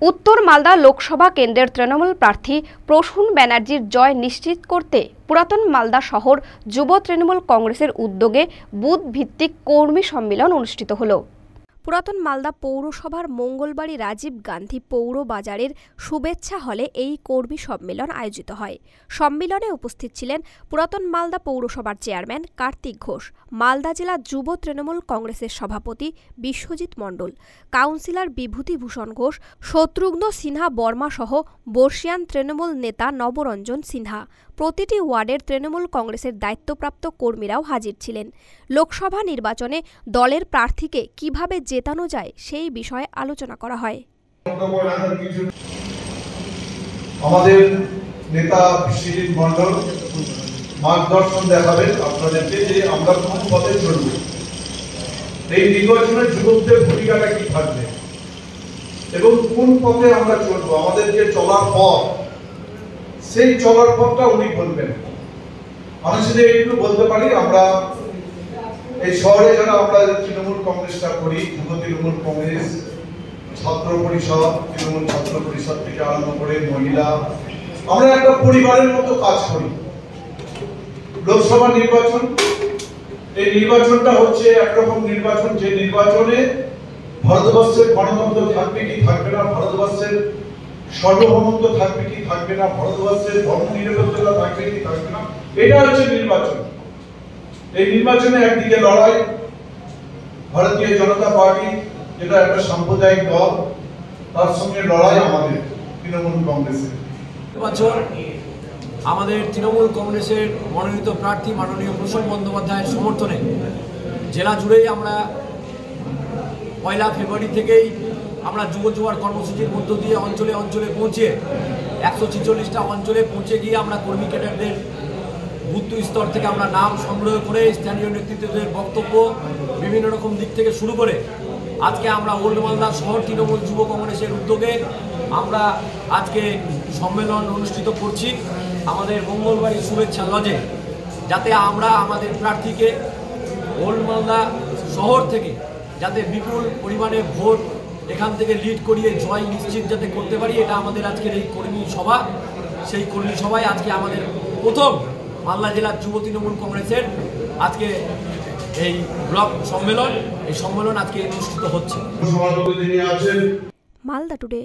উত্তর মালদা লোকসভা কেন্দ্রের তৃণমূল প্রার্থী প্রসূন ব্যানার্জির জয় নিশ্চিত করতে পুরাতন মালদা শহর যুব তৃণমূল কংগ্রেসের উদ্যোগে বুথ ভিত্তিক কর্মী সম্মেলন অনুষ্ঠিত হলো। পুরাতন মালদা পৌরসভার মঙ্গলবাড়ি রাজীব গান্ধী পৌর বাজারের শুভেচ্ছা হলে এই কর্মী সম্মেলন আয়োজিত হয়। সম্মেলনে উপস্থিত ছিলেন পুরাতন মালদা পৌরসভার চেয়ারম্যান কার্তিক ঘোষ, মালদা জেলা যুব তৃণমূল কংগ্রেসের সভাপতি বিশ্বজিৎ মণ্ডল, কাউন্সিলর বিভূতিভূষণ ঘোষ, শত্রুঘ্ন সিনহা বর্মা সহ বর্ষিয়ান তৃণমূল নেতা নবরঞ্জন সিনহা। প্রতিটি ওয়ার্ডের তৃণমূল কংগ্রেসের দায়িত্বপ্রাপ্ত কর্মীরাও হাজির ছিলেন। লোকসভা নির্বাচনে দলের প্রার্থীকে কিভাবে জেতানো যায় সেই বিষয়ে আলোচনা করা হয়। আমাদের নেতা বিশ্বজিৎ মণ্ডল মার্গদর্শন দেখাবেন আপনাদেরকে যে আমরা কোন পথে চলব, এই নির্বাচনের যুবকদের ভূমিকাটা কি থাকবে এবং কোন পথে আমরা চলবো, আমাদের যে চলার পথ সেই চলার পথটা উনি বলবেন। আমি শুধু একটু বলতে পারি, আমরা এই শহরে যারা আমরা তৃণমূল কংগ্রেসটা করি, যুব তৃণমূল কংগ্রেস, ছাত্র পরিষদ, তৃণমূল ছাত্র পরিষদ থেকে আরম্ভ করে মহিলা, আমরা একটা পরিবারের মতো কাজ করি। লোকসভা নির্বাচন, এই নির্বাচনটা হচ্ছে একরকম নির্বাচন যে নির্বাচনে ভারতবর্ষের গণতন্ত্র থাকবে কি থাকবে না, ভারতবর্ষের সার্বভৌমত্ব থাকবে কি থাকবে না, ভারতবর্ষের ধর্মনিরপেক্ষতা থাকবে কি থাকবে না, এটা হচ্ছে নির্বাচন। এই নির্বাচনে একদিকে লড়াই ভারতীয় জনতা পার্টি, যেটা একটা সাম্প্রদায়িক দল, তার সঙ্গে লড়াই আমাদের তৃণমূল কংগ্রেসের। বছর আমাদের তৃণমূল কংগ্রেসের মনোনীত প্রার্থী মাননীয় প্রসূন বন্দ্যোপাধ্যায়ের সমর্থনে জেলা জুড়েই আমরা 1 ফেব্রুয়ারি থেকেই আমরা যুব জোয়ার কর্মসূচির মধ্য দিয়ে অঞ্চলে অঞ্চলে পৌঁছে 146টা অঞ্চলে পৌঁছে গিয়ে আমরা কর্মী ক্যাডারদের বুথ স্তর থেকে আমরা নাম সংগ্রহ করে স্থানীয় নেতৃত্বদের বক্তব্য বিভিন্ন রকম দিক থেকে শুরু করে আজকে আমরা ওল্ড মালদা শহর তৃণমূল যুব কংগ্রেসের উদ্যোগে আমরা আজকে সম্মেলন অনুষ্ঠিত করছি আমাদের মঙ্গলবাড়ি শুভেচ্ছা লজে, যাতে আমরা আমাদের প্রার্থীকে ওল্ড মালদা শহর থেকে যাতে বিপুল পরিমাণে ভোট এখান থেকে লিড করিয়ে জয় নিশ্চিত যাতে করতে পারি, এটা আমাদের আজকের এই কর্মী সভা। সেই কর্মী সভায় আজকে আমাদের প্রথম মালদা জেলার যুব তৃণমূল কংগ্রেসের আজকে এই ব্লক সম্মেলন, এই সম্মেলন আজকে অনুষ্ঠিত হচ্ছে। মালদা টুডে।